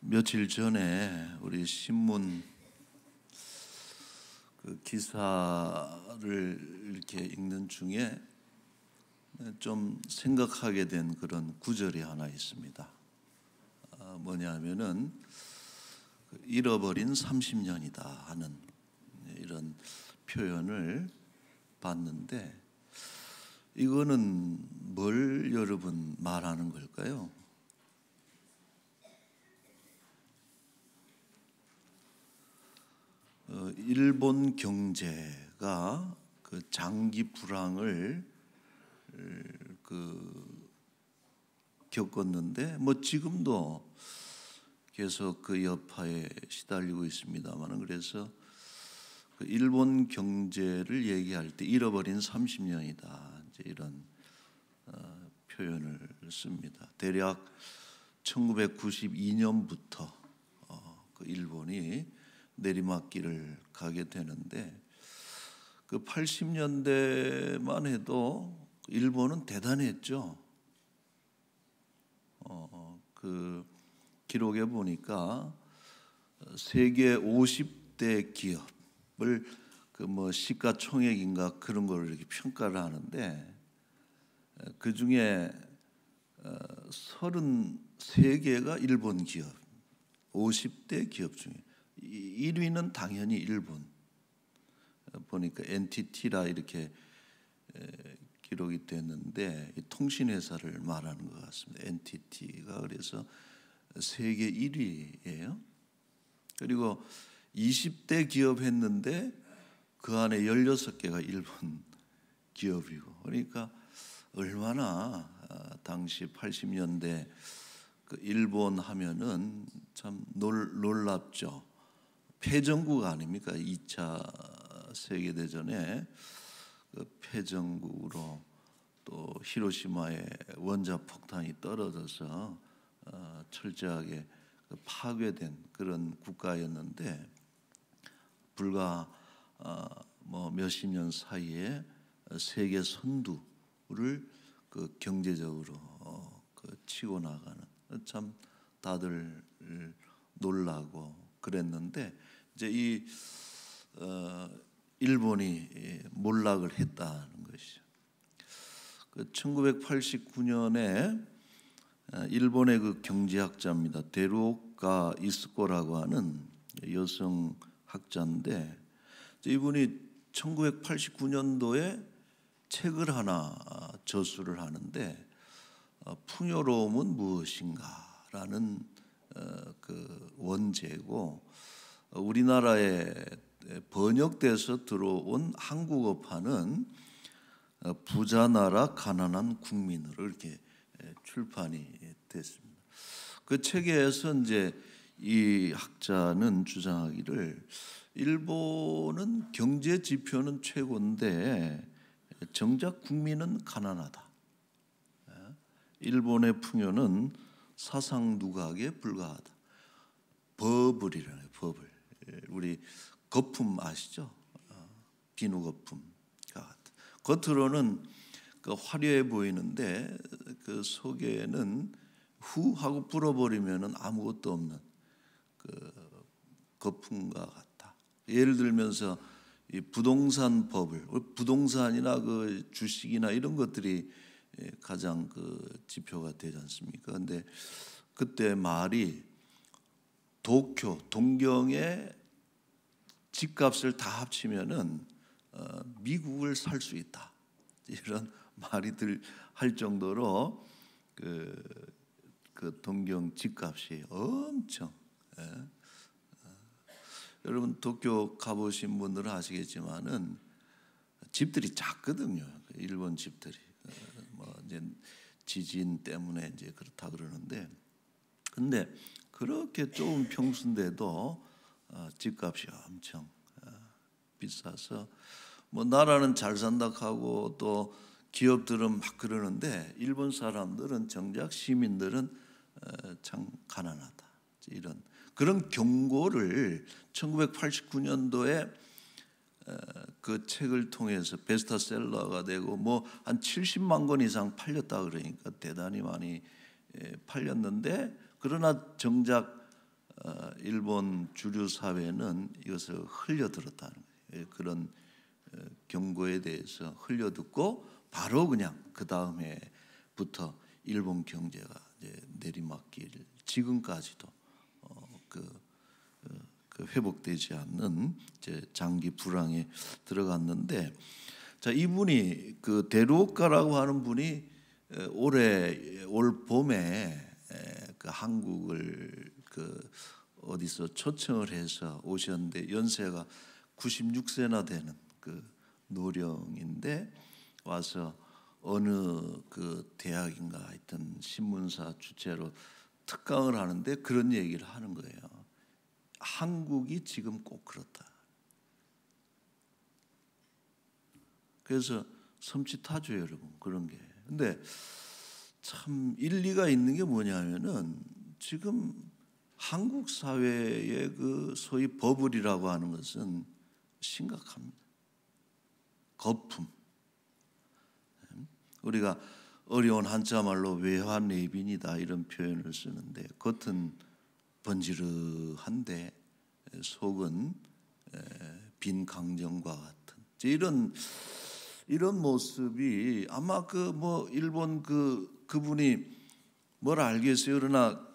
며칠 전에 우리 신문 그 기사를 이렇게 읽는 중에 좀 생각하게 된 그런 구절이 하나 있습니다. 뭐냐면은 잃어버린 30년이다 하는 이런 표현을 봤는데, 이거는 뭘 여러분 말하는 걸까요? 일본 경제가 그 장기 불황을 겪었는데, 뭐 지금도 계속 그 여파에 시달리고 있습니다만, 그래서 그 일본 경제를 얘기할 때 잃어버린 30년이다 이제 이런 표현을 씁니다. 대략 1992년부터 그 일본이 내리막길을 가게 되는데, 그 80년대만 해도 일본은 대단했죠. 그 기록에 보니까 세계 50대 기업을 그 뭐 시가총액인가 그런 걸 이렇게 평가를 하는데, 그 중에 33개가 일본 기업, 50대 기업 중에 1위는 당연히 일본. 보니까 NTT라 이렇게 기록이 됐는데, 통신회사를 말하는 것 같습니다. NTT가 그래서 세계 1위예요. 그리고 20대 기업 했는데 그 안에 16개가 일본 기업이고, 그러니까 얼마나 당시 80년대 그 일본 하면은 참 놀랍죠. 패전국 아닙니까? 2차 세계대전에 그 패전국으로 또 히로시마에 원자폭탄이 떨어져서 철저하게 파괴된 그런 국가였는데, 불과 뭐 몇십 년 사이에 세계 선두를 그 경제적으로 그 치고 나가는, 참 다들 놀라고 그랬는데, 이제 이 일본이 몰락을 했다는 것이죠. 그 1989년에 일본의 그 경제학자입니다. 데루오카 이스코라고 하는 여성 학자인데, 이분이 1989년도에 책을 하나 저술을 하는데, 풍요로움은 무엇인가라는 그 원제고, 우리나라에 번역돼서 들어온 한국어판은 부자나라 가난한 국민으로 이렇게 출판이 됐습니다. 그 책에서 이제 이 학자는 주장하기를, 일본은 경제 지표는 최고인데 정작 국민은 가난하다. 일본의 풍요는 사상 누각에 불과하다. 버블이라는 버블. 우리 거품 아시죠? 비누 거품 같은. 겉으로는 그 화려해 보이는데 그 속에는 후 하고 불어버리면은 아무것도 없는 그 거품과 같다. 예를 들면서 이 부동산 버블, 부동산이나 그 주식이나 이런 것들이 가장 그 지표가 되지 않습니까? 근데 그때 말이 도쿄, 동경의 집값을 다 합치면은 미국을 살 수 있다. 이런 말이 할 정도로 그 동경 집값이 엄청. 여러분 도쿄 가보신 분들은 아시겠지만은 집들이 작거든요. 일본 집들이 뭐 이제 지진 때문에 이제 그렇다 그러는데, 근데 그렇게 좁은 평수인데도 집값이 엄청 비싸서 뭐 나라는 잘 산다 하고 또 기업들은 막 그러는데, 일본 사람들은 정작 시민들은 참 가난하다. 이런 그런 경고를 1989년도에 그 책을 통해서 베스트셀러가 되고 뭐 한 70만 권 이상 팔렸다 그러니까 대단히 많이 팔렸는데, 그러나 정작 일본 주류 사회는 이것을 흘려들었다는 거예요. 그런 경고에 대해서 흘려듣고 바로 그냥 그 다음에부터 일본 경제가 이제 내리막길 지금까지도 그 회복되지 않는 이제 장기 불황에 들어갔는데, 자, 이분이 그 데루오카라고 하는 분이 올 봄에 그 한국을 그 어디서 초청을 해서 오셨는데 연세가 96세나 되는 그 노령인데 와서 어느 그 대학인가 하여튼 신문사 주최로 특강을 하는데 그런 얘기를 하는 거예요. 한국이 지금 꼭 그렇다. 그래서 섬찟하죠, 여러분, 그런 게. 근데 참 일리가 있는 게 뭐냐면은 지금 한국 사회의 그 소위 버블이라고 하는 것은 심각합니다. 거품. 우리가 어려운 한자말로 외환내빈이다 이런 표현을 쓰는데 겉은 번지르한데 속은 빈 강정과 같은 이런 모습이 아마 그 뭐 일본 그분이 뭘 알겠어요. 그러나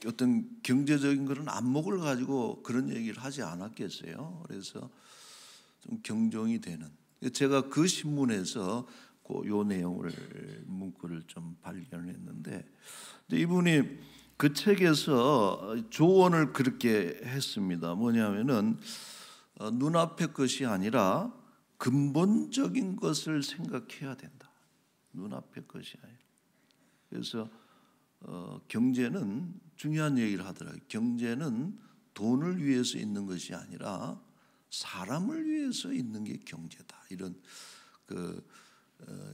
어떤 경제적인 그런 안목을 가지고 그런 얘기를 하지 않았겠어요. 그래서 좀 경종이 되는. 제가 그 신문에서 요 내용을 문구를 좀 발견했는데 이분이 그 책에서 조언을 그렇게 했습니다. 뭐냐면은 눈앞의 것이 아니라 근본적인 것을 생각해야 된다. 눈앞의 것이 아니라. 그래서 경제는 중요한 얘기를 하더라고요. 경제는 돈을 위해서 있는 것이 아니라 사람을 위해서 있는 게 경제다. 이런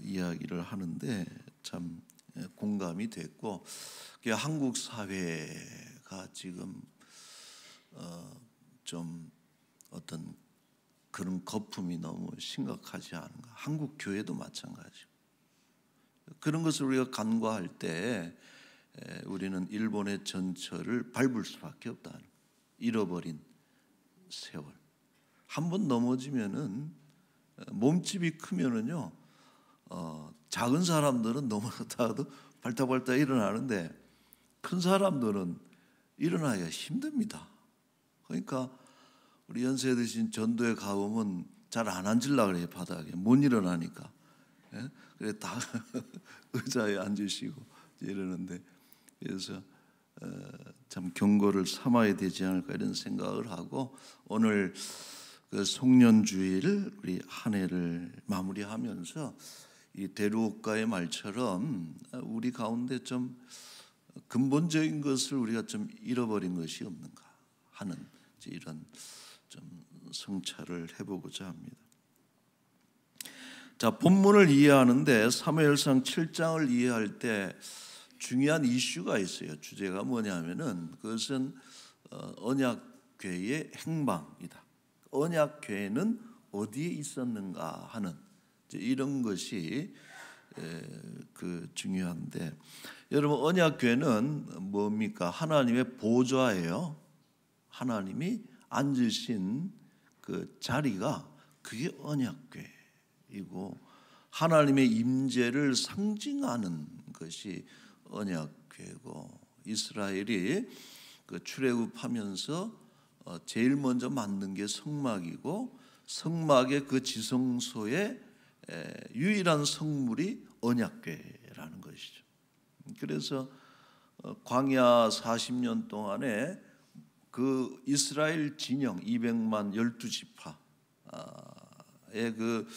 이야기를 하는데 참 공감이 됐고, 한국 사회가 지금 좀 어떤 그런 거품이 너무 심각하지 않은가. 한국 교회도 마찬가지고. 그런 것을 우리가 간과할 때 우리는 일본의 전철을 밟을 수밖에 없다. 잃어버린 세월. 한번 넘어지면은 몸집이 크면은요, 작은 사람들은 넘어졌다가도 발딱발딱 일어나는데 큰 사람들은 일어나기가 힘듭니다. 그러니까 우리 연세 드신 전도에 가보면 잘 안 앉으려고 그래요. 바닥에 못 일어나니까. 예? 그래 다 의자에 앉으시고 이러는데, 그래서 참 경고를 삼아야 되지 않을까 이런 생각을 하고, 오늘 그 송년주일 우리 한 해를 마무리하면서 이 데루오카의 말처럼 우리 가운데 좀 근본적인 것을 우리가 좀 잃어버린 것이 없는가 하는 이런 좀 성찰을 해보고자 합니다. 자, 본문을 이해하는데 사무엘상 7장을 이해할 때 중요한 이슈가 있어요. 주제가 뭐냐면은 그것은 언약궤의 행방이다. 언약궤는 어디에 있었는가 하는 이런 것이 중요한데, 여러분 언약궤는 뭡니까? 하나님의 보좌예요. 하나님이 앉으신 그 자리가 그게 언약궤이고 하나님의 임재를 상징하는 것이 언약궤고, 이스라엘이 그 출애굽하면서 제일 먼저 만든 게 성막이고 성막의 그 지성소의 유일한 성물이 언약궤라는 것이죠. 그래서 광야 40년 동안에 그 이스라엘 진영 200만 12지파의 그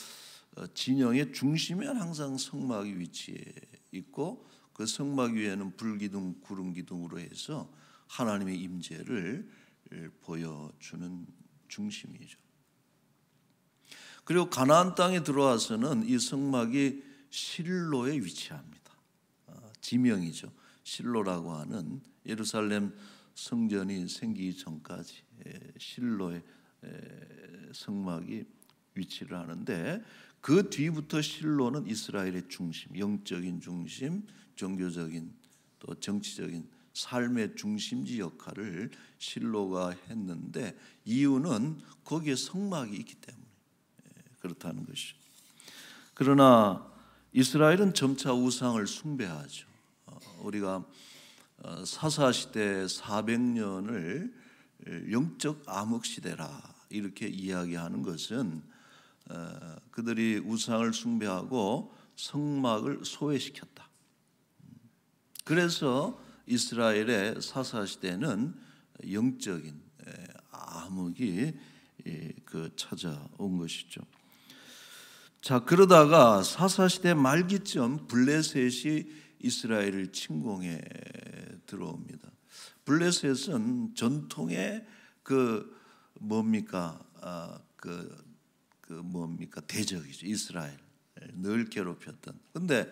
진영의 중심에 항상 성막이 위치해 있고, 그 성막 위에는 불기둥, 구름기둥으로 해서 하나님의 임재를 보여주는 중심이죠. 그리고 가나안 땅에 들어와서는 이 성막이 실로에 위치합니다. 지명이죠. 실로라고 하는 예루살렘 성전이 생기기 전까지 실로의 성막이 위치를 하는데, 그 뒤부터 실로는 이스라엘의 중심, 영적인 중심, 종교적인 또 정치적인 삶의 중심지 역할을 실로가 했는데 이유는 거기에 성막이 있기 때문에 그렇다는 것이죠. 그러나 이스라엘은 점차 우상을 숭배하죠. 우리가 사사시대 400년을 영적 암흑시대라 이렇게 이야기하는 것은 그들이 우상을 숭배하고 성막을 소외시켰다. 그래서 이스라엘의 사사시대는 영적인 암흑이 찾아온 것이죠. 자, 그러다가 사사시대 말기쯤 블레셋이 이스라엘을 침공해 들어옵니다. 블레셋은 전통의 대적이죠. 이스라엘 늘 괴롭혔던. 근데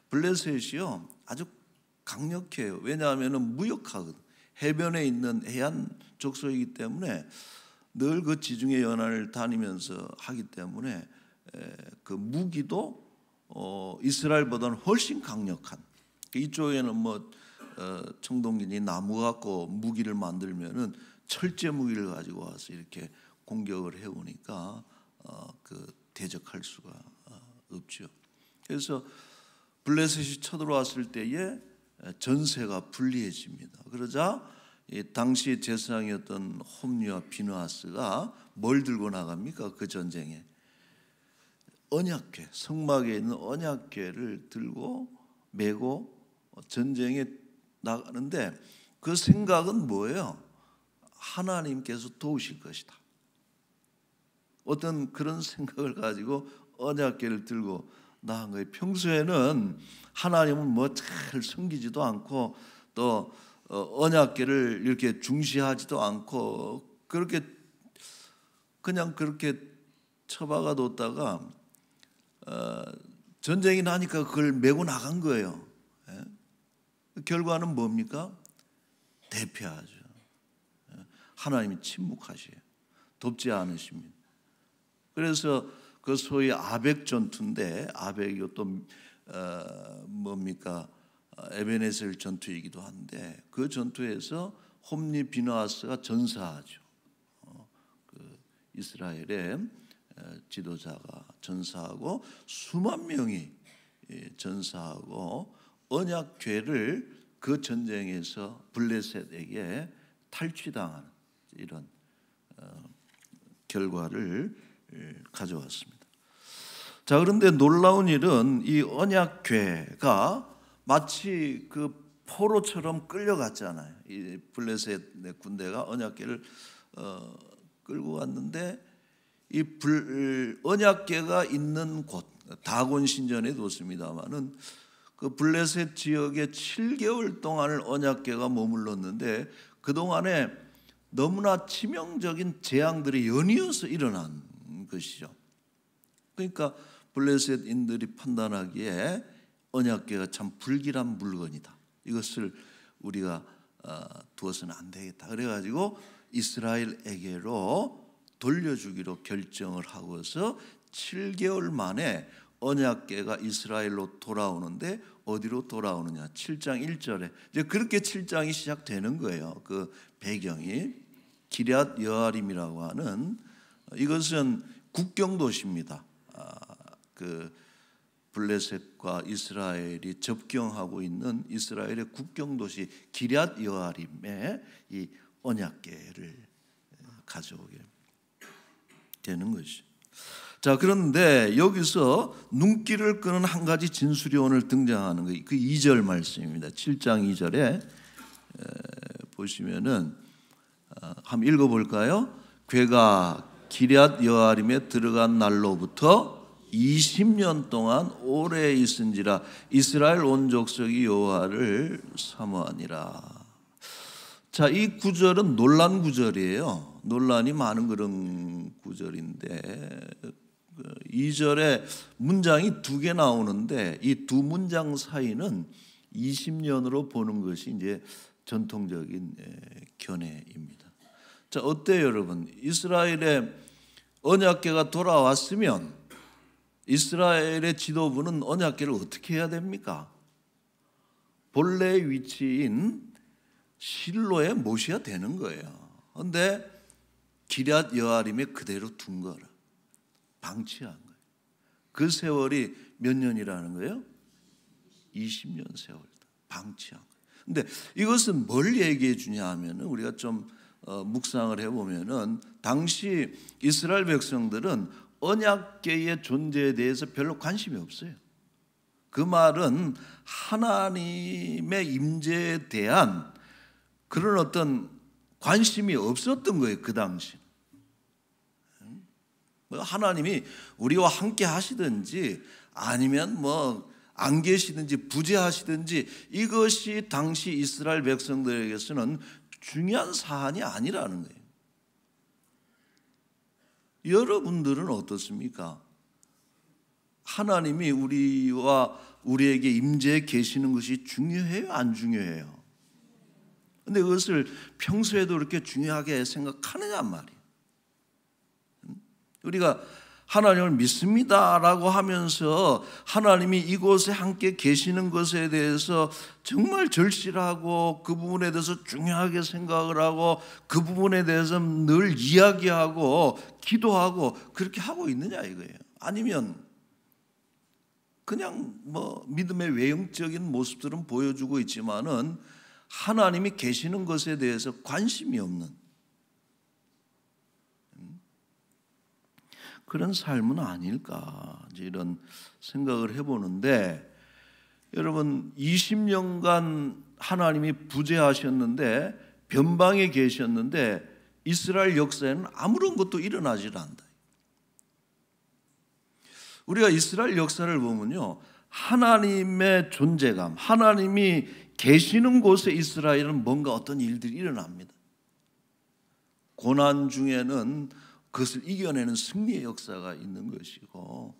블레셋이요 아주 강력해요. 왜냐하면 무역하거든. 해변에 있는 해안 족속이기 때문에 늘 그 지중해 연안을 다니면서 하기 때문에 그 무기도 이스라엘보다는 훨씬 강력한. 이쪽에는 청동기니 나무 갖고 무기를 만들면은 철제 무기를 가지고 와서 이렇게 공격을 해오니까 대적할 수가 없죠. 그래서 블레셋이 쳐들어왔을 때에 전세가 불리해집니다. 그러자 당시 제사장이었던 홈리와 비느하스가 뭘 들고 나갑니까? 그 전쟁에 언약궤, 성막에 있는 언약궤를 들고 메고 전쟁에 나가는데 그 생각은 뭐예요? 하나님께서 도우실 것이다. 어떤 그런 생각을 가지고 언약궤를 들고 나간 거예요. 평소에는 하나님은 잘 섬기지도 않고 또 언약궤를 이렇게 중시하지도 않고 그렇게 그냥 그렇게 처박아 뒀다가 전쟁이 나니까 그걸 메고 나간 거예요. 결과는 뭡니까? 대패하죠. 하나님이 침묵하셔요. 돕지 않으십니다. 그래서 그 소위 아벡 전투인데 아벡이 또 에베네셀 전투이기도 한데 그 전투에서 홈리 비느하스가 전사하죠. 그 이스라엘의 지도자가 전사하고 수만 명이 전사하고 언약궤를 그 전쟁에서 블레셋에게 탈취당하는 이런 결과를 가져왔습니다. 자, 그런데 놀라운 일은 이 언약궤가 마치 그 포로처럼 끌려갔잖아요. 이 블레셋의 군대가 언약궤를 끌고 갔는데 이 언약궤가 있는 곳 다곤 신전에 뒀습니다마는 그 블레셋 지역에 7개월 동안을 언약궤가 머물렀는데 그 동안에 너무나 치명적인 재앙들이 연이어서 일어난 것이죠. 그러니까 블레셋인들이 판단하기에 언약궤가 참 불길한 물건이다. 이것을 우리가 두어서는 안 되겠다. 그래가지고 이스라엘에게로 돌려주기로 결정을 하고서 7개월 만에 언약궤가 이스라엘로 돌아오는데 어디로 돌아오느냐? 7장 1절에 이제 그렇게 7장이 시작되는 거예요. 그 배경이 기럇 여아림이라고 하는 이것은 국경 도시입니다. 그 블레셋과 이스라엘이 접경하고 있는 이스라엘의 국경 도시 기럇 여아림에 이 언약궤를 가져오게 되는 것이죠. 자, 그런데 여기서 눈길을 끄는 한 가지 진술이 오늘 등장하는 거, 그 2절 말씀입니다. 7장 2절에 보시면은 한번 읽어볼까요? 궤가 기럇 여아림에 들어간 날로부터 20년 동안 오래 있은지라 이스라엘 온 족속이 여호와를 사모하니라. 자, 이 구절은 논란 구절이에요. 논란이 많은 그런 구절인데 2절에 문장이 두 개 나오는데 이 두 문장 사이는 20년으로 보는 것이 이제 전통적인 견해입니다. 자, 어때요, 여러분? 이스라엘의 언약궤가 돌아왔으면 이스라엘의 지도부는 언약궤를 어떻게 해야 됩니까? 본래 위치인 실로에 모셔야 되는 거예요. 그런데 기럇 여아림에 그대로 둔 거라. 방치한 거예요. 그 세월이 몇 년이라는 거예요? 20년 세월 방치한 거예요. 근데 이것은 뭘 얘기해 주냐 하면은 우리가 좀 묵상을 해보면은 당시 이스라엘 백성들은 언약궤의 존재에 대해서 별로 관심이 없어요. 그 말은 하나님의 임재에 대한 그런 어떤 관심이 없었던 거예요. 그 당시 하나님이 우리와 함께 하시든지 아니면 뭐 안 계시든지 부재하시든지 이것이 당시 이스라엘 백성들에게서는 중요한 사안이 아니라는 거예요. 여러분들은 어떻습니까? 하나님이 우리에게 임재해 계시는 것이 중요해요? 안 중요해요? 근데 그것을 평소에도 그렇게 중요하게 생각하느냐 말이에요. 우리가 하나님을 믿습니다라고 하면서 하나님이 이곳에 함께 계시는 것에 대해서 정말 절실하고 그 부분에 대해서 중요하게 생각을 하고 그 부분에 대해서 늘 이야기하고 기도하고 그렇게 하고 있느냐 이거예요. 아니면 그냥 뭐 믿음의 외형적인 모습들은 보여주고 있지만은 하나님이 계시는 것에 대해서 관심이 없는 그런 삶은 아닐까 이런 생각을 해보는데, 여러분 20년간 하나님이 부재하셨는데 변방에 계셨는데 이스라엘 역사에는 아무런 것도 일어나질 않는다. 우리가 이스라엘 역사를 보면요, 하나님의 존재감, 하나님이 계시는 곳에 이스라엘은 뭔가 어떤 일들이 일어납니다. 고난 중에는 그것을 이겨내는 승리의 역사가 있는 것이고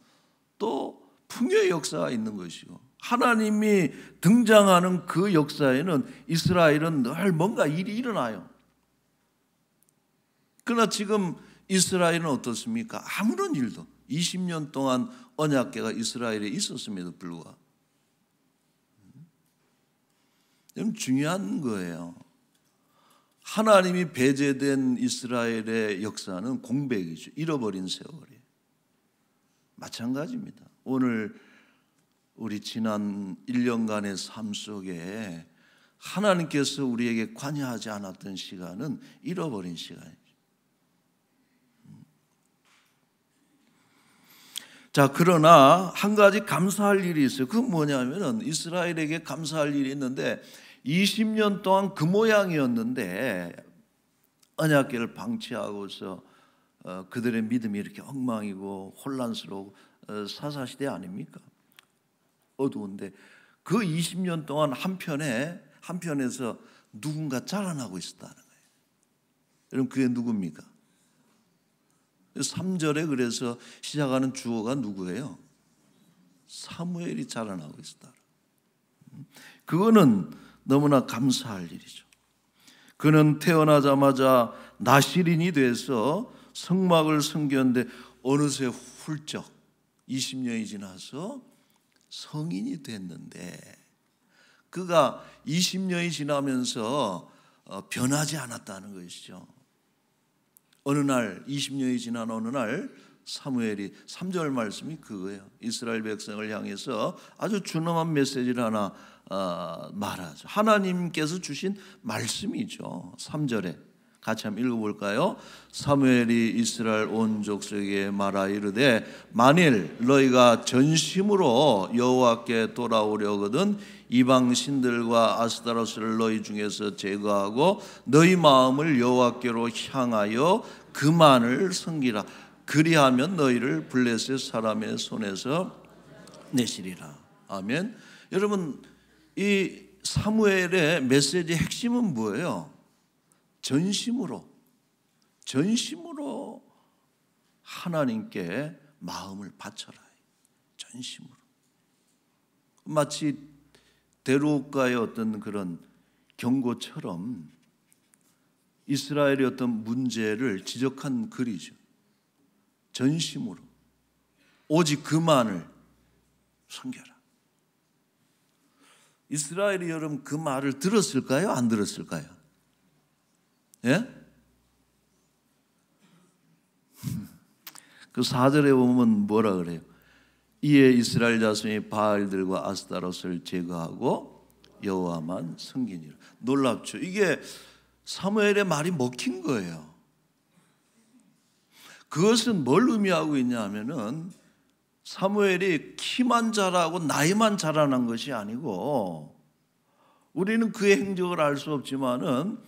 또 풍요의 역사가 있는 것이고, 하나님이 등장하는 그 역사에는 이스라엘은 늘 뭔가 일이 일어나요. 그러나 지금 이스라엘은 어떻습니까? 아무런 일도 20년 동안 언약궤가 이스라엘에 있었음에도 불구하고 좀 중요한 거예요. 하나님이 배제된 이스라엘의 역사는 공백이죠. 잃어버린 세월이에요. 마찬가지입니다. 오늘 우리 지난 1년간의 삶 속에 하나님께서 우리에게 관여하지 않았던 시간은 잃어버린 시간이죠. 자, 그러나 한 가지 감사할 일이 있어요. 그건 뭐냐면은 이스라엘에게 감사할 일이 있는데 20년 동안 그 모양이었는데 언약궤를 방치하고서 그들의 믿음이 이렇게 엉망이고 혼란스러워 사사시대 아닙니까? 어두운데 그 20년 동안 한편에서 누군가 자라나고 있었다는 거예요. 여러분 그게 누굽니까? 3절에 그래서 시작하는 주어가 누구예요? 사무엘이 자라나고 있었다. 그거는 너무나 감사할 일이죠. 그는 태어나자마자 나실인이 돼서 성막을 섬겼는데 어느새 훌쩍 20년이 지나서 성인이 됐는데, 그가 20년이 지나면서 변하지 않았다는 것이죠. 어느 날 20년이 지난 어느 날 사무엘이 3절 말씀이 그거예요. 이스라엘 백성을 향해서 아주 준엄한 메시지를 하나 말하죠. 하나님께서 주신 말씀이죠. 3절에 같이 한번 읽어볼까요? 사무엘이 이스라엘 온 족속에게 말하 이르되 만일 너희가 전심으로 여호와께 돌아오려거든 이방 신들과 아스타로스를 너희 중에서 제거하고 너희 마음을 여호와께로 향하여 그만을 섬기라. 그리하면 너희를 블레셋 사람의 손에서 내시리라. 아멘. 여러분 이 사무엘의 메시지의 핵심은 뭐예요? 전심으로 하나님께 마음을 바쳐라. 전심으로. 마치 데루가의 어떤 그런 경고처럼 이스라엘의 어떤 문제를 지적한 글이죠. 전심으로 오직 그만을 섬겨라. 이스라엘이 여러분 그 말을 들었을까요? 안 들었을까요? 예? 그 4절에 보면 뭐라 그래요? 이에 이스라엘 자손이 바알들과 아스타롯을 제거하고 여호와만 섬기니라. 놀랍죠? 이게 사무엘의 말이 먹힌 거예요. 그것은 뭘 의미하고 있냐면은 사무엘이 키만 자라고 나이만 자라난 것이 아니고, 우리는 그의 행적을 알 수 없지만은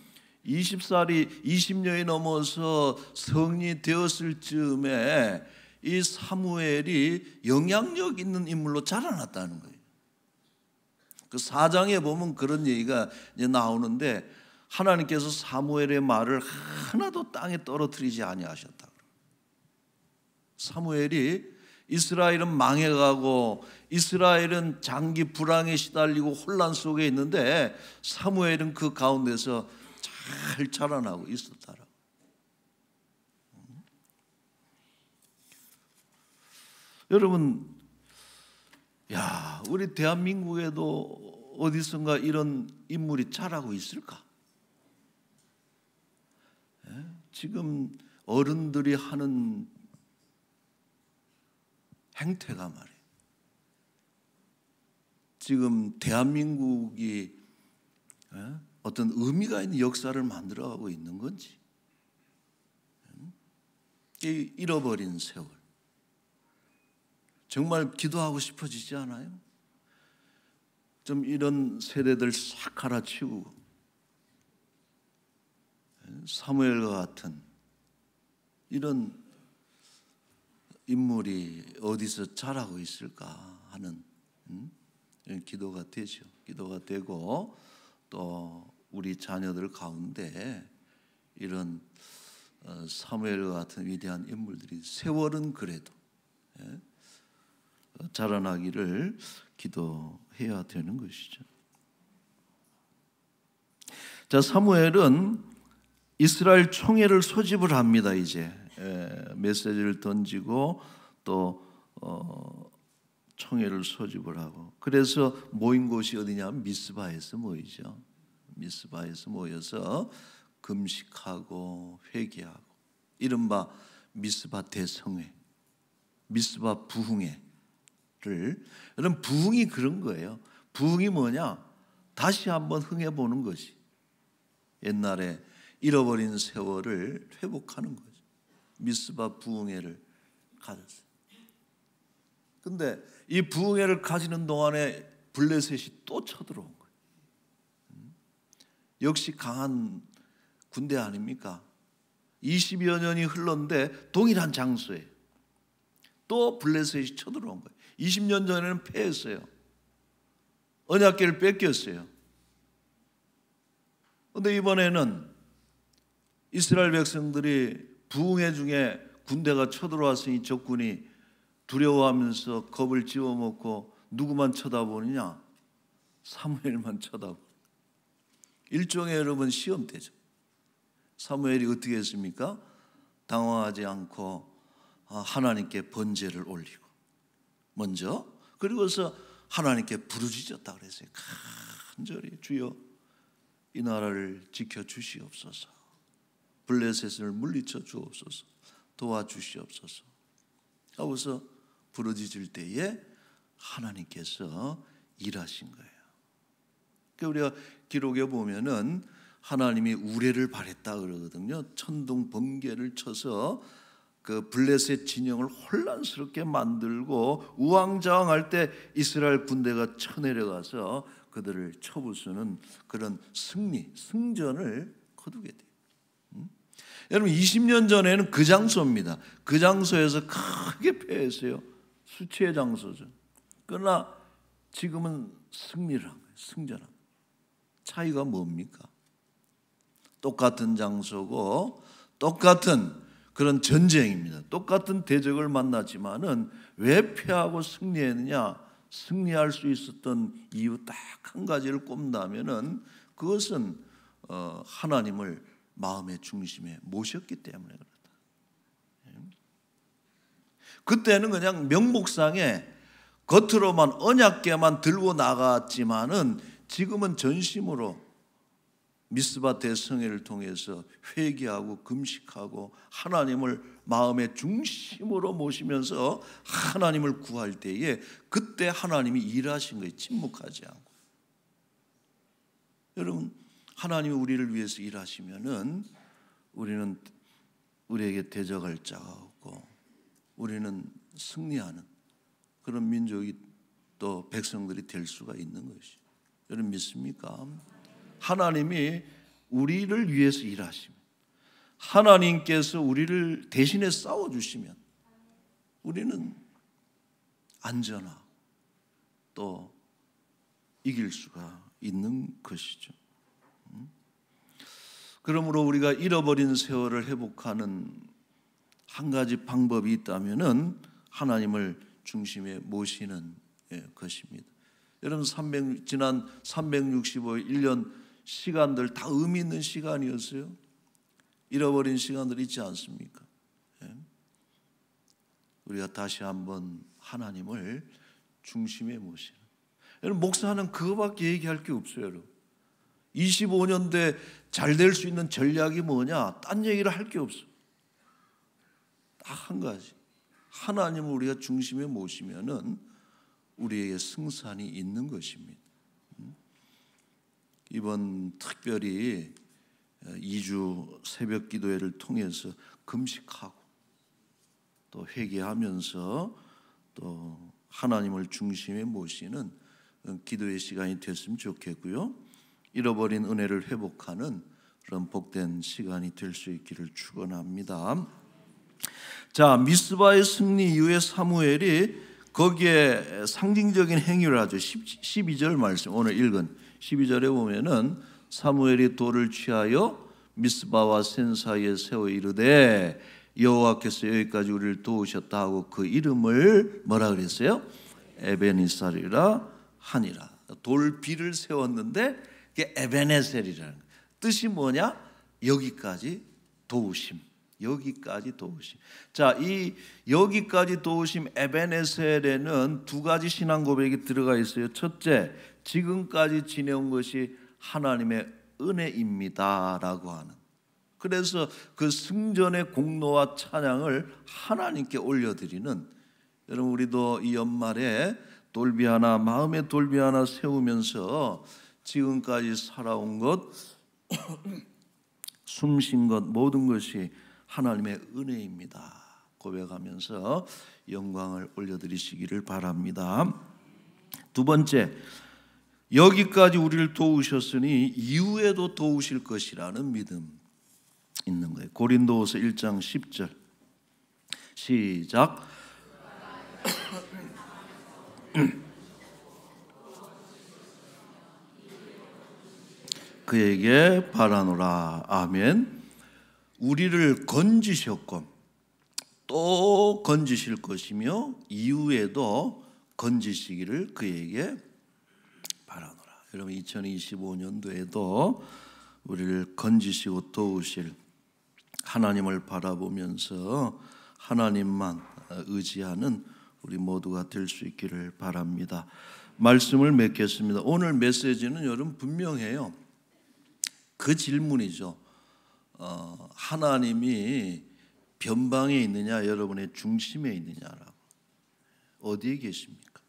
20살이 20년이 넘어서 성이 되었을 즈음에 이 사무엘이 영향력 있는 인물로 자라났다는 거예요. 그 4장에 보면 그런 얘기가 이제 나오는데, 하나님께서 사무엘의 말을 하나도 땅에 떨어뜨리지 아니하셨다. 사무엘이 이스라엘은 망해가고 이스라엘은 장기 불황에 시달리고 혼란 속에 있는데 사무엘은 그 가운데서 잘 자라나고 있었다라고. 여러분, 야, 우리 대한민국에도 어디선가 이런 인물이 자라고 있을까? 지금 어른들이 하는 행태가 말이에요. 지금 대한민국이 어떤 의미가 있는 역사를 만들어가고 있는 건지, 이 잃어버린 세월, 정말 기도하고 싶어지지 않아요? 좀 이런 세대들 싹 갈아치우고 사무엘과 같은 이런 인물이 어디서 자라고 있을까 하는 기도가 되죠. 기도가 되고, 또 우리 자녀들 가운데 이런 사무엘과 같은 위대한 인물들이 세월은 그래도 자라나기를 기도해야 되는 것이죠. 자, 사무엘은 이스라엘 총회를 소집을 합니다. 이제 메시지를 던지고 또 총회를 소집을 하고, 그래서 모인 곳이 어디냐면 미스바에서 모이죠. 미스바에서 모여서 금식하고 회개하고, 이른바 미스바 대성회, 미스바 부흥회를, 여러분 부흥이 그런 거예요. 부흥이 뭐냐? 다시 한번 흥해보는 것이, 옛날에 잃어버린 세월을 회복하는 거죠. 미스바 부흥회를 가졌어요. 근데 이 부흥회를 가지는 동안에 블레셋이 또 쳐들어온 거예요. 역시 강한 군대 아닙니까? 20여 년이 흘렀는데 동일한 장소에 또 블레셋이 쳐들어온 거예요. 20년 전에는 패했어요. 언약궤를 뺏겼어요. 그런데 이번에는 이스라엘 백성들이 부흥회 중에 군대가 쳐들어왔으니 적군이 두려워하면서 겁을 집어먹고 누구만 쳐다보느냐? 사무엘만 쳐다보고. 일종의 여러분 시험대죠. 사무엘이 어떻게 했습니까? 당황하지 않고 하나님께 번제를 올리고, 먼저, 그리고서 하나님께 부르짖었다 그랬어요. 간절히 주여 이 나라를 지켜주시옵소서, 블레셋을 물리쳐 주옵소서, 도와주시옵소서 하고서 부르짖을 때에 하나님께서 일하신 거예요. 그러니까 우리가 기록에 보면은 하나님이 우레를 발했다 그러거든요. 천둥 번개를 쳐서 그 블레셋 진영을 혼란스럽게 만들고 우왕좌왕할 때 이스라엘 군대가 쳐내려가서 그들을 쳐부수는 그런 승전을 거두게 돼요. 여러분 20년 전에는 그 장소입니다. 그 장소에서 크게 패했어요. 수치의 장소죠. 그러나 지금은 승리를 한 거예요. 승전한 거예요. 차이가 뭡니까? 똑같은 장소고 똑같은 그런 전쟁입니다. 똑같은 대적을 만났지만은 왜 패하고 승리했느냐? 승리할 수 있었던 이유 딱 한 가지를 꼽는다면은 그것은 하나님을 마음의 중심에 모셨기 때문에 그렇다. 그때는 그냥 명목상에 겉으로만 언약궤만 들고 나갔지만은 지금은 전심으로 미스바 대성회를 통해서 회개하고 금식하고 하나님을 마음의 중심으로 모시면서 하나님을 구할 때에 그때 하나님이 일하신 거예요. 침묵하지 않고. 여러분, 하나님이 우리를 위해서 일하시면은 우리는 우리에게 대적할 자가 없고 우리는 승리하는 그런 민족이 또 백성들이 될 수가 있는 것이죠. 여러분 믿습니까? 하나님이 우리를 위해서 일하시면, 하나님께서 우리를 대신에 싸워주시면 우리는 안전하고 또 이길 수가 있는 것이죠. 그러므로 우리가 잃어버린 세월을 회복하는 한 가지 방법이 있다면은 하나님을 중심에 모시는 것입니다. 여러분 지난 365일 1년 시간들 다 의미 있는 시간이었어요. 잃어버린 시간들 있지 않습니까? 우리가 다시 한번 하나님을 중심에 모시는. 여러분 목사는 그거밖에 얘기할 게 없어요. 여러분 25년대 잘 될 수 있는 전략이 뭐냐? 딴 얘기를 할 게 없어. 딱 한 가지. 하나님을 우리가 중심에 모시면은 우리에게 승산이 있는 것입니다. 이번 특별히 2주 새벽 기도회를 통해서 금식하고 또 회개하면서 또 하나님을 중심에 모시는 기도의 시간이 됐으면 좋겠고요. 잃어버린 은혜를 회복하는 그런 복된 시간이 될 수 있기를 축원합니다. 자, 미스바의 승리 이후에 사무엘이 거기에 상징적인 행위를 하죠. 12절 말씀 오늘 읽은 12절에 보면은 사무엘이 돌을 취하여 미스바와 센 사이에 세워 이르되 여호와께서 여기까지 우리를 도우셨다 하고 그 이름을 뭐라 그랬어요? 에베니살이라 하니라. 돌비를 세웠는데 그게 에베네셀이라는 거예요. 뜻이 뭐냐? 여기까지 도우심. 여기까지 도우심. 자, 이 여기까지 도우심 에베네셀에는 두 가지 신앙 고백이 들어가 있어요. 첫째, 지금까지 지내온 것이 하나님의 은혜입니다라고 하는. 그래서 그 승전의 공로와 찬양을 하나님께 올려드리는, 여러분 우리도 이 연말에 돌비 하나, 마음의 돌비 하나 세우면서 지금까지 살아온 것, 숨쉰 것 모든 것이 하나님의 은혜입니다 고백하면서 영광을 올려드리시기를 바랍니다. 두 번째, 여기까지 우리를 도우셨으니 이후에도 도우실 것이라는 믿음 있는 거예요. 고린도후서 1장 10절 시작. 그에게 바라노라. 아멘. 우리를 건지셨고 또 건지실 것이며 이후에도 건지시기를 그에게 바라노라. 여러분 2025년도에도 우리를 건지시고 도우실 하나님을 바라보면서 하나님만 의지하는 우리 모두가 될 수 있기를 바랍니다. 말씀을 맺겠습니다. 오늘 메시지는 여러분 분명해요. 그 질문이죠. 하나님이 변방에 있느냐 여러분의 중심에 있느냐라고. 어디에 계십니까?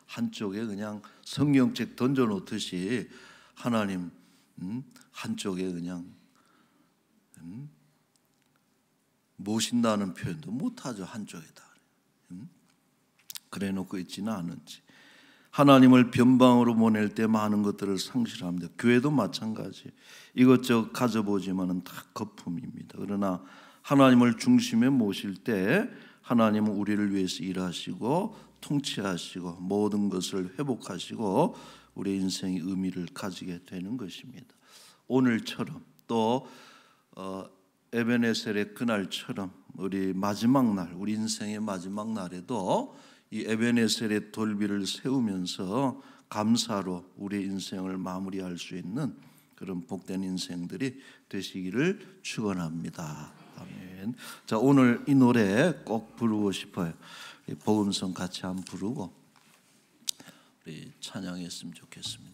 한쪽에 그냥 성경책 던져놓듯이 하나님 한쪽에 그냥 모신다는 표현도 못하죠. 한쪽에다 그래놓고 있지는 않은지. 하나님을 변방으로 보낼 때 많은 것들을 상실합니다. 교회도 마찬가지. 이것저것 가져보지만은 다 거품입니다. 그러나 하나님을 중심에 모실 때 하나님은 우리를 위해서 일하시고 통치하시고 모든 것을 회복하시고 우리 인생의 의미를 가지게 되는 것입니다. 오늘처럼 또 에베네셀의 그날처럼 우리 마지막 날, 우리 인생의 마지막 날에도 이 에베네셀의 돌비를 세우면서 감사로 우리 인생을 마무리할 수 있는 그런 복된 인생들이 되시기를 축원합니다. 아멘. 자, 오늘 이 노래 꼭 부르고 싶어요. 복음성 같이 한번 부르고 우리 찬양했으면 좋겠습니다.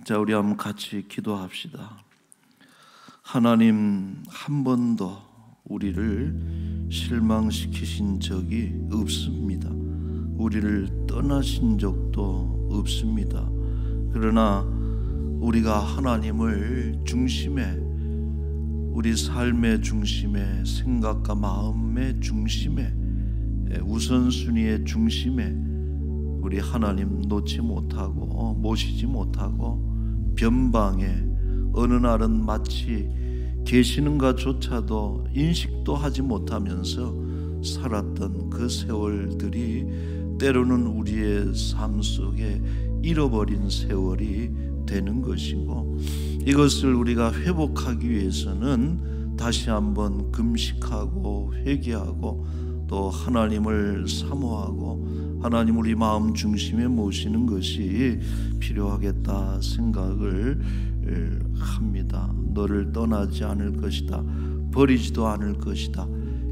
자, 우리 한번 같이 기도합시다. 하나님, 한 번도 우리를 실망시키신 적이 없습니다. 우리를 떠나신 적도 없습니다. 그러나 우리가 하나님을 중심에, 우리 삶의 중심에, 생각과 마음의 중심에, 우선순위의 중심에 우리 하나님 놓지 못하고 모시지 못하고 변방에 어느 날은 마치 계시는가조차도 인식도 하지 못하면서 살았던 그 세월들이 때로는 우리의 삶 속에 잃어버린 세월이 되는 것이고, 이것을 우리가 회복하기 위해서는 다시 한번 금식하고 회개하고 또 하나님을 사모하고 하나님 우리 마음 중심에 모시는 것이 필요하겠다 생각을 합니다. 너를 떠나지 않을 것이다, 버리지도 않을 것이다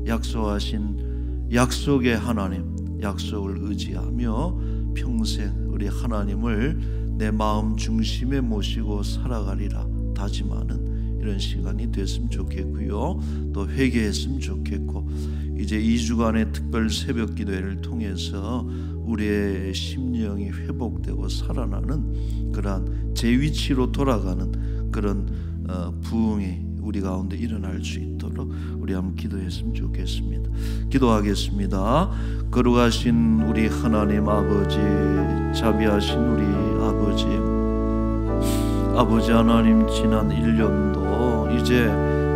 약속하신 약속의 하나님, 약속을 의지하며 평생 우리 하나님을 내 마음 중심에 모시고 살아가리라 다짐하는 이런 시간이 됐으면 좋겠고요. 또 회개했으면 좋겠고, 이제 2주간의 특별 새벽 기도회를 통해서 우리의 심령이 회복되고 살아나는 그러한 제 위치로 돌아가는 그런 부흥이 우리 가운데 일어날 수 있도록 우리 한번 기도했으면 좋겠습니다. 기도하겠습니다. 거룩하신 우리 하나님 아버지, 자비하신 우리 아버지 하나님, 지난 1년도 이제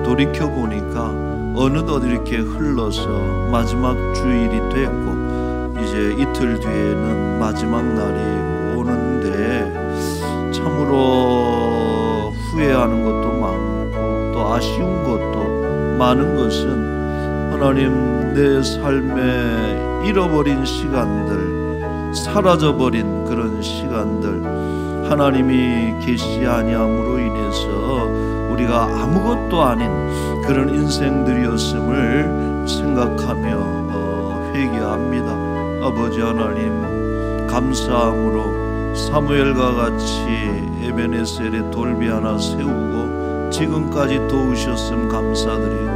돌이켜보니까 어느덧 이렇게 흘러서 마지막 주일이 됐고, 이제 이틀 뒤에는 마지막 날이 오는데 참으로 후회하는 것도 많고 또 아쉬운 것도 많은 것은 하나님, 내 삶에 잃어버린 시간들, 사라져버린 그런 시간들, 하나님이 계시지 아니함으로 인해서 우리가 아무것도 아닌 그런 인생들이었음을 생각하며 회개합니다. 아버지 하나님, 감사함으로 사무엘과 같이 에베네셀에 돌비 하나 세우고 지금까지 도우셨음 감사드리고,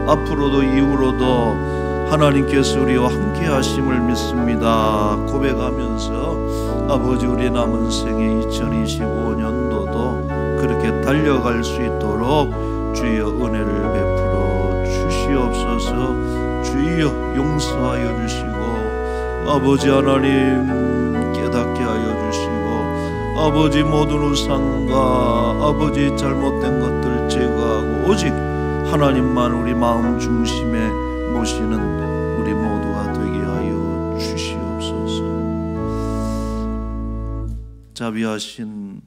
앞으로도 이후로도 하나님께서 우리와 함께 하심을 믿습니다 고백하면서 아버지, 우리 남은 생애 2025년도도 그렇게 달려갈 수 있도록 주여 은혜를 베풀어 주시옵소서. 주여 용서하여 주시고, 아버지 하나님 깨닫게 하여 주시고, 아버지 모든 우상과 아버지 잘못된 것들 제거하고 오직 하나님만 우리 마음 중심에 모시는 우리 모두가 되게 하여 주시옵소서. 자비하신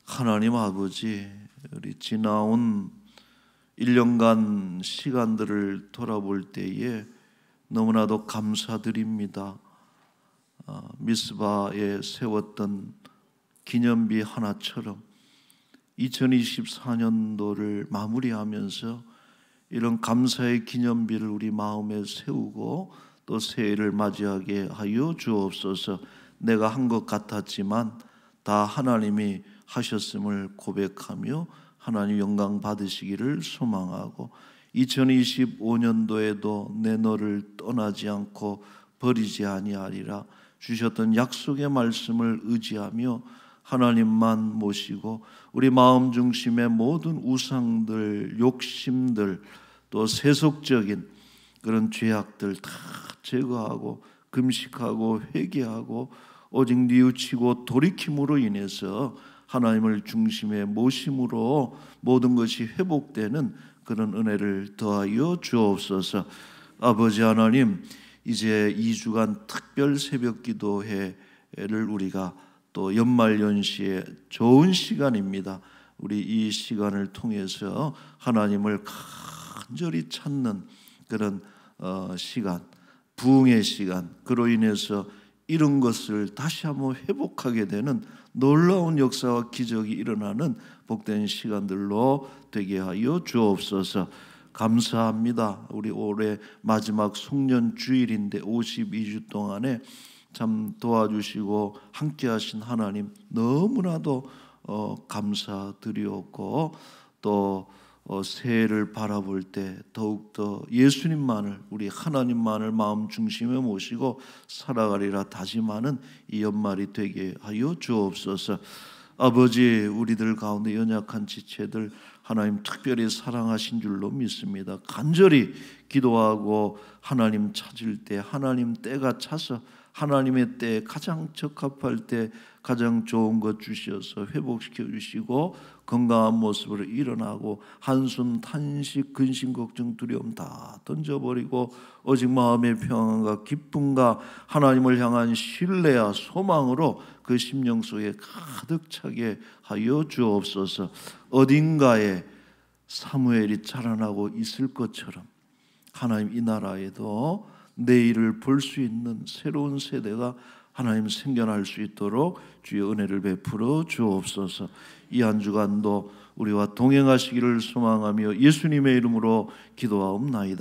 하나님 아버지, 우리 지나온 1년간 시간들을 돌아볼 때에 너무나도 감사드립니다. 미스바에 세웠던 기념비 하나처럼 2024년도를 마무리하면서 이런 감사의 기념비를 우리 마음에 세우고 또 새해를 맞이하게 하여 주옵소서. 내가 한 것 같았지만 다 하나님이 하셨음을 고백하며 하나님 영광 받으시기를 소망하고, 2025년도에도 내 너를 떠나지 않고 버리지 아니하리라 주셨던 약속의 말씀을 의지하며 하나님만 모시고 우리 마음 중심의 모든 우상들, 욕심들, 또 세속적인 그런 죄악들 다 제거하고 금식하고 회개하고 오직 뉘우치고 돌이킴으로 인해서 하나님을 중심에 모심으로 모든 것이 회복되는 그런 은혜를 더하여 주옵소서. 아버지 하나님, 이제 2주간 특별 새벽 기도회를 우리가 또 연말연시에 좋은 시간입니다. 우리 이 시간을 통해서 하나님을 간절히 찾는 그런 시간, 부흥의 시간, 그로 인해서 잃은 것을 다시 한번 회복하게 되는 놀라운 역사와 기적이 일어나는 복된 시간들로 되게 하여 주옵소서. 감사합니다. 우리 올해 마지막 송년 주일인데 52주 동안에 참 도와주시고 함께 하신 하나님 너무나도 감사드리었고, 또 새해를 바라볼 때 더욱더 예수님만을, 우리 하나님만을 마음 중심에 모시고 살아가리라 다짐하는 이 연말이 되게 하여 주옵소서. 아버지, 우리들 가운데 연약한 지체들 하나님 특별히 사랑하신 줄로 믿습니다. 간절히 기도하고 하나님 찾을 때 하나님 때가 차서 하나님의 때에 가장 적합할 때 가장 좋은 것 주셔서 회복시켜 주시고 건강한 모습으로 일어나고 한숨 탄식 근심 걱정 두려움 다 던져버리고 오직 마음의 평안과 기쁨과 하나님을 향한 신뢰와 소망으로 그 심령 속에 가득 차게 하여 주옵소서. 어딘가에 사무엘이 자라나고 있을 것처럼 하나님 이 나라에도 내일을 볼 수 있는 새로운 세대가 하나님 생겨날 수 있도록 주의 은혜를 베풀어 주옵소서. 이 한 주간도 우리와 동행하시기를 소망하며 예수님의 이름으로 기도하옵나이다.